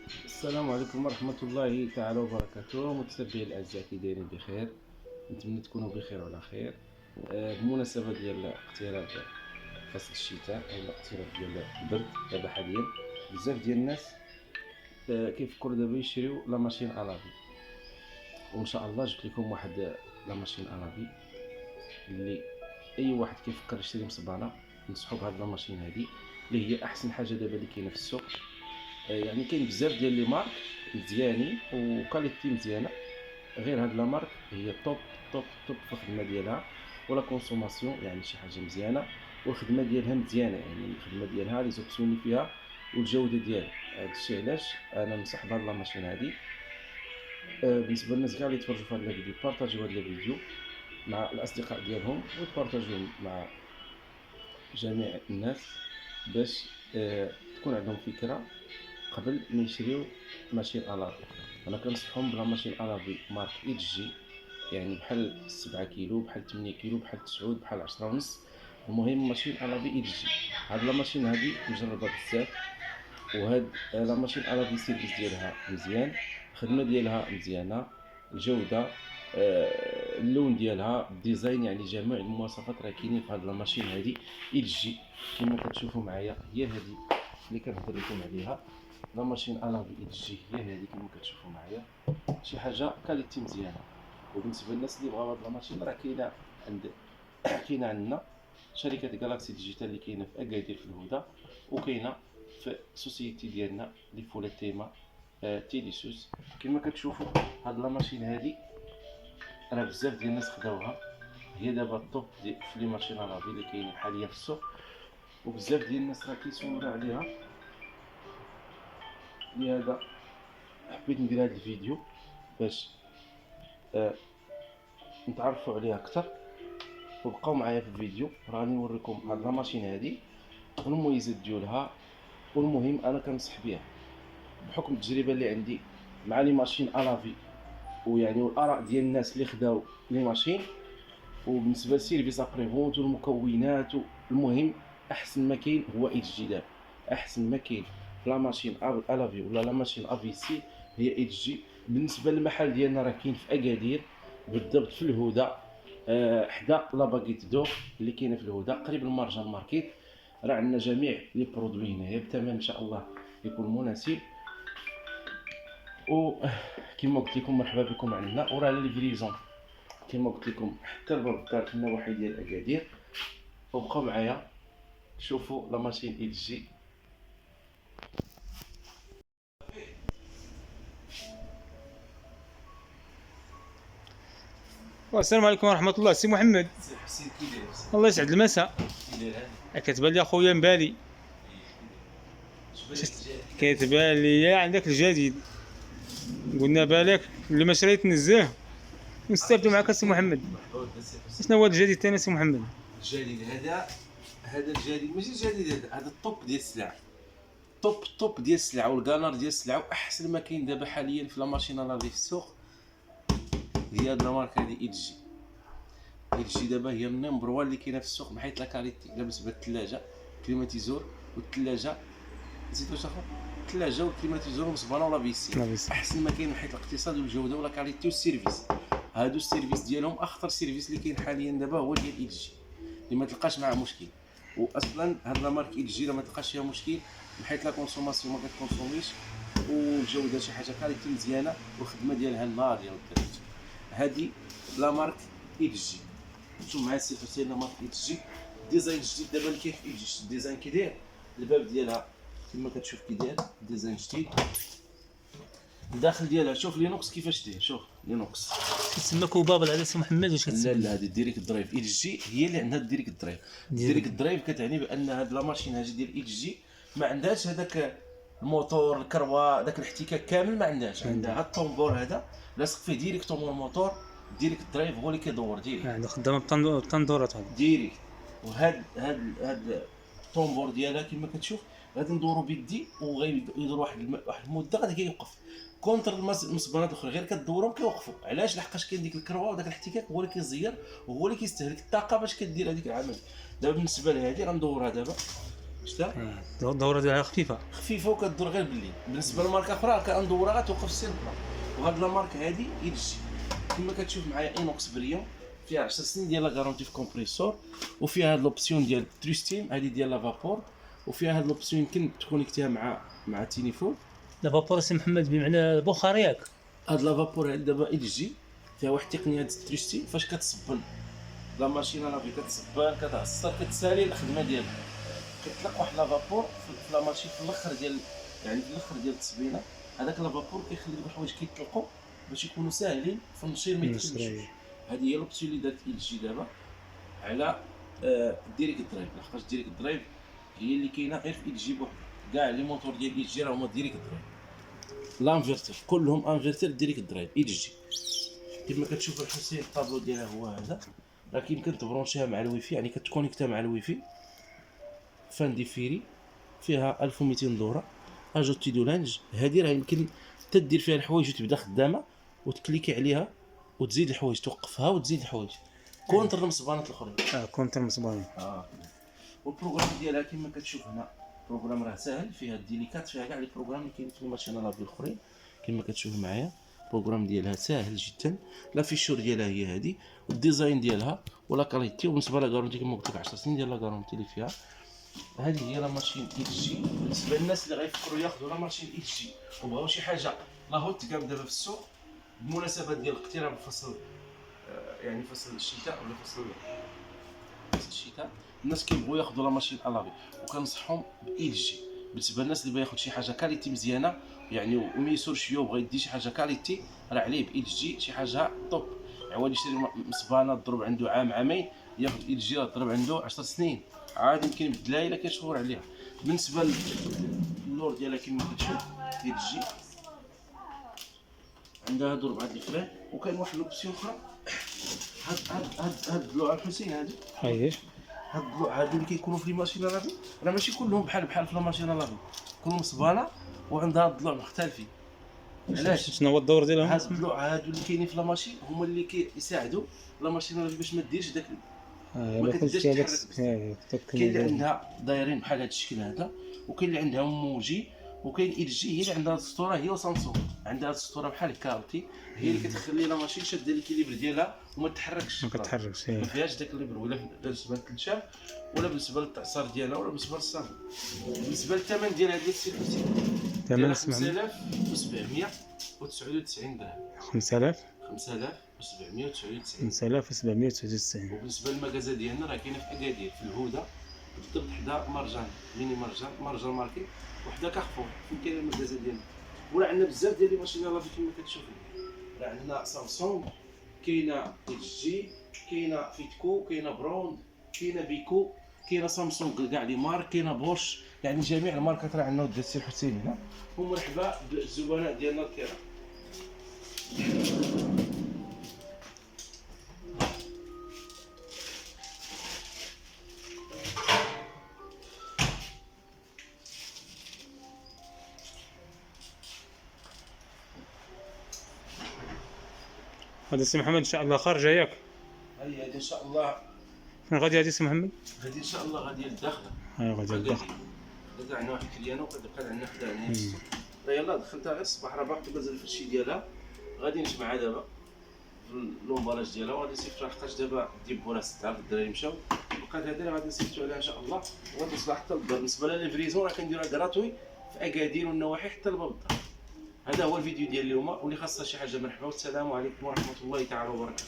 السلام عليكم ورحمة الله تعالى وبركاته. متتبعي الأعزاء، كي دايرين بخير؟ نتمنى تكونوا بخير وعلى خير. بمناسبة ديال اقتراب فصل الشتاء أو اقتراب ديال البرد دابا حاليا، بزاف ديال الناس كيفكروا دابا يشريو لا ماشين الافي. وان شاء الله جبت لكم واحد لا ماشين الافي اللي اي واحد كيفكر يشري مصبانه ننصحو بهاد لا ماشين هادي، اللي هي احسن حاجه دابا اللي كاينه في السوق. يعني كاين بزاف ديال لي مارك مزيانين وكاليتي مزيانه، غير هاد لا مارك هي توب توب توب في الخدمه ديالها ولا كونسوماسيون، يعني شي حاجه مزيانه والخدمه ديالها مزيانه، يعني الخدمه ديالها لي زوبسيون اللي فيها والجوده ديالها. هادشي علاش انا ننصح بهاد لا ماشين هادي. بالنسبه للناس كاع اللي تفرجوا في هاد الفيديو، بارطاجيو هاد الفيديو مع الاصدقاء ديالهم وتبارطاجيو مع جميع الناس باش تكون عندهم فكره قبل ما يشريو ماشين الافي. انا كنصحهم بلا ماشين الافي مارك اتش جي، يعني بحال 7 كيلو، بحال 8 كيلو، بحال 9، بحال 10 ونص. المهم ماشين الافي اتش جي. هاد لا ماشين هادي مجربه بزاف، وهاد لا ماشين الافي سيرفيس ديالها مزيان، الخدمه ديالها مزيانه، الجوده، اللون ديالها، الديزاين، يعني جميع المواصفات راه كاينين في هاد لا ماشين هادي اتش جي. كما كتشوفوا معايا هي هادي اللي كنهضر لكم عليها. لا ماشين الافي اتش جي هي هادي كما كتشوفوا معايا، شي حاجه كاليتي مزيانه. وبالنسبه للناس اللي بغاو هاد لا ماشين راه كاينه عند كاينه عندنا شركه جالاكسي ديجيتال اللي كاينه في اكادير في الهدى، وكاينه في سوسيتي ديالنا اللي فولا تيما تيليسوس. كما كتشوفوا هاد لا ماشين هادي راه بزاف ديال الناس خداوها، هي دابا الطوب في لي ماشين الافي اللي كاينين حاليا في السوق، وبزاف ديال الناس راه كيسولوا عليها. لهذا حبيت ندير هذا الفيديو باش آه نتعرفوا عليها اكثر. وبقاو معايا في الفيديو، راني نوريكم هاد لا ماشين هادي والمميزات ديالها. والمهم انا كنصح بها بحكم التجربه اللي عندي مع لي ماشين الافي، ويعني والاراء ديال الناس اللي خداو لي ماشين، وبالنسبه للسيرفيس ابري فونت والمكونات. المهم احسن ما كاين هو اتش جي. دابا احسن ما كاين في لا ماشين الافي ولا لا ماشين افي سي هي اتش جي. بالنسبه للمحل ديالنا راه كاين في اكادير، بالضبط في الهدى، حدا لا باكيت دو اللي كاينه في الهدى قريب المارجان ماركيت. راه عندنا جميع لي برودوي هنايا بثمن ان شاء الله يكون مناسب. وكما قلت لكم مرحبا بكم عندنا، وراه ليفريزون كما قلت لكم حتى لباب الدار في النواحي ديال اكادير. وبقاو معايا شوفوا لا ماشين ال جي. السلام عليكم ورحمة الله. سي محمد، سي حسين كي داير؟ الله يسعد المساء. كي داير هادي؟ كتبان لي اخويا مبالي، شبان لك الجهه؟ كتبان لي عندك الجديد. قلنا بالك اللي ما شريت نزاه ونستافدوا معك سي محمد. مرحبا سي حسين. شنو هو الجديد تاني سي محمد؟ الجديد هذا الجديد ماشي الجديد، هذا الطوب ديال السلع، توب ديال السلع والكانر ديال السلع، واحسن ما كاين دابا حاليا في لا ماشين اللي في السوق هي هاد لا مارك هادي ال جي. ال جي دابا هي النمبر 1 اللي كاينه في السوق من حيث لا كاليتي. لا بالنسبه للثلاجه كليماتيزور، والثلاجه نسيت واش اخر، الثلاجه والكليماتيزور ومصبانه ولا فيسي، احسن ما كاين من حيث الاقتصاد والجوده ولا كاليتي والسيرفيس. هادو السيرفيس ديالهم اخطر سيرفيس اللي كاين حاليا دابا هو ديال ال جي، اللي ما تلقاش معاه مشكل. واصلا هاد لا مارك ال جي راه ما تلقاش فيها مشكل من حيث لا كونسوماسيون ما كتكونسوميش، والجوده شي حاجه كاليتي مزيانه، والخدمه ديالها ناضيه والدرجه. هادي لا مارك ال جي. شوف معايا السي حسين لا مارك ال جي. ديزاين جديد دابا اللي كاين في ال جي، الديزاين كي داير، الباب ديالها كما كتشوف كي داير، ديزاين جديد. الداخل ديالها شوف لينوكس كيفاش داير، شوف لينوكس. كتسمى كوبابل على سي محمد واش لا كتسمى؟ لا، هذه ديريكت درايف ال جي هي اللي عندها ديريكت درايف. ديريكت درايف كتعني بان هاد لا ماشين هذه ديال ال جي ما عندهاش هذاك الموتور الكروا، داك الاحتكاك كامل ما عندهاش. عندها هاد الطومبور هذا لاصق فيه ديريكتومون الموتور، ديريكت درايف هو اللي كيدور ديريكت يعني خدامه بطندورات هذا. ديريكت. وهاد الطومبور ديالها كما كتشوف غادي ندورو بيدي، وغيدور واحد المده غادي كيوقف كونتر المصبانات الاخرى غير كدورهم كيوقفوا. علاش؟ لحقاش كاين ديك الكروا وداك الاحتكاك هو اللي كيزير وهو اللي كيستهلك الطاقه باش كدير هذيك العمل. دابا بالنسبه لهادي غندورها دابا شتا الدوره ديالها خفيفه. خفيفه وكدور غير بالليل. بالنسبه لماركه اخرى كندورها غتوقف السير بلا. وهاد لا ماركه هادي إلجي كما كتشوف معايا اينوكس بريون، فيها 10 سنين ديال لا غارونتي في كومبريسور، وفيها هاد لوبسيون ديال تريستيم هادي ديال لا فابور، وفيها هاد لوبسيون يمكن تكونيكتيها مع التليفون. لا فابور سي محمد بمعنى البخار ياك. هاد لا فابور هادي دابا إلجي فيها واحد التقنيه ديال التريستيم فاش كتصبن لا ماشينه لافي كتصبن كتعصر كتسالي الخدمه ديالها، كتطلق واحد لا فابور في لا ماشين في الاخر ديال يعني في الاخر ديال التصبينه. هذاك لا فابور كيخلي الحوايج كيطلقوا باش يكونوا ساهلين في النشير ما يتكلمش. هذه هي لوبسيون اللي دارت إلجي دابا على ديريك درايف، لحقاش ديريك درايف هي اللي كاينه غير في إلجي بوحدها. كاع لي موتور ديال إلجي راه هما ديريك درايف، لانفيرتر كلهم انفيرتر ديريك درايف إلجي. كما كتشوف الحسين الطابلو ديالها هو هذا، راه كيمكن تبرونشيها مع الويفي، يعني كتكونيكتا مع الويفي. فان دي فيري فيها 1200 دوره. اجوتي دو لانج هذه راه يمكن تدير فيها الحوايج وتبدا خدامه وتكليكي عليها وتزيد الحوايج توقفها وتزيد الحوايج كونتر المصبانات الاخرين. كونتر مصباني. والبروغرام ديالها كما كتشوف هنا البروغرام راه ساهل، فيها الديليكات، فيها كاع لي بروغرام اللي كاين في الماشين لافي الاخرين كما كتشوف معايا. البروغرام ديالها ساهل جدا، لا فيشور ديالها هي هذه، والديزاين ديالها ولا كاليتي. وبالنسبه لا غارونتي كما قلت لك 10 سنين ديال لا غارونتي اللي فيها. هذه هي لا ماشين إلجي. بالنسبه للناس اللي غيفكروا ياخذوا لا ماشين إلجي وبغاو شي حاجه لا هوت كام دابا في السوق بمناسبه ديال اقتراب فصل يعني فصل الشتاء ولا فصل الشتاء، الناس كيبغوا ياخذوا لا ماشين الافي، وكنصحهم بإلجي. بالنسبه للناس اللي بغا ياخذ شي حاجه كاليتي مزيانه يعني وما يسولش يو بغا يدي شي حاجه كاليتي، راه عليه بإلجي شي حاجه طوب. عوالي يشري مصبانه تضرب عنده عام عامين، ياخذ إلجي راه تضرب عنده 10 سنين عادي، يمكن يبدلها الا كان شهور عليها. بالنسبه للور ديالها كما كتشوف إلجي عندها هادو 4 الفران. وكاين واحد لوبسيون اخرى، هاد الضلوع الحسين هادو اييه هاد الضلوع هادو اللي كيكونوا في لي ماشين لافي راه ماشي كلهم بحال في لا ماشين لافي، كلهم صبانه وعندها الضلوع مختلفين. علاش؟ شنو هو الدور ديالهم؟ هاد الضلوع هادو اللي كاينين في لا ماشين هما اللي كيساعدوا لا ماشين لافي باش ما ديرش داك ما كتبداش تحرك. كاين اللي عندها دايرين بحال هذا الشكل هذا، وكاين اللي عندها موجي، وكاين إلجي هي اللي عندها السطوره هي وسامسونج عندها السطوره بحال الكارتي هي اللي كتخلي لا ماشين شاده الكيليبر ديالها وما تتحركش ما كتحركش. ما فيهاش داك الليبر، ولا بالنسبه للتنشاف ولا بالنسبه للتعصير ديالها ولا بالنسبه للصابون. بالنسبه للثمن ديالها ديال السي حسين ثمن 5799 درهم. 5799. 5799. وبالنسبه للمكازا ديالنا راه كاينه في اكادير في الهدى بالضبط حدا مرجان ميني مرجان ماركي وحدا كارفور فين كاين المكازا ديالنا. وراه عندنا بزاف ديال لي ماشين لافي كما كتشوفوا، راه عندنا سامسونج، كاينه إلجي، كاينه فيتكو، كاينه براون، كاينه بيكو، كاينه سامسونج كاع لي مارك، كاينه بورش، يعني جميع الماركات راه عندنا ود السي الحسين هنا. ومرحبا بالزبناء ديالنا الكرام. هذا سي محمد ان شاء الله خارجه ياك. هذه ان شاء الله فين غادي هادي سي محمد؟ هذه ان شاء الله غادي للداخله. غادي للداخل. دابا عندنا واحد الكليانه وكتبقى عندنا حدا هنا في السوق. يلاه دخلتها غير الصباح راه باقي مازال الفرشي ديالها، غادي نجمعها دابا في لومبالاج ديالها وغادي نصيفطوها لحقاش دابا ديبوها 6000 الدراري مشاو، بقات هذه غادي نصيفطو عليها ان شاء الله وغادي توصل حتى للدار. بالنسبه لها ليفريزون راه كنديروها كراتوي في اكادير والنواحي حتى لباب الدار. هذا هو الفيديو ديال اليوم، واللي خاصها شي حاجه مرحبا، والسلام عليكم ورحمه الله تعالى وبركاته.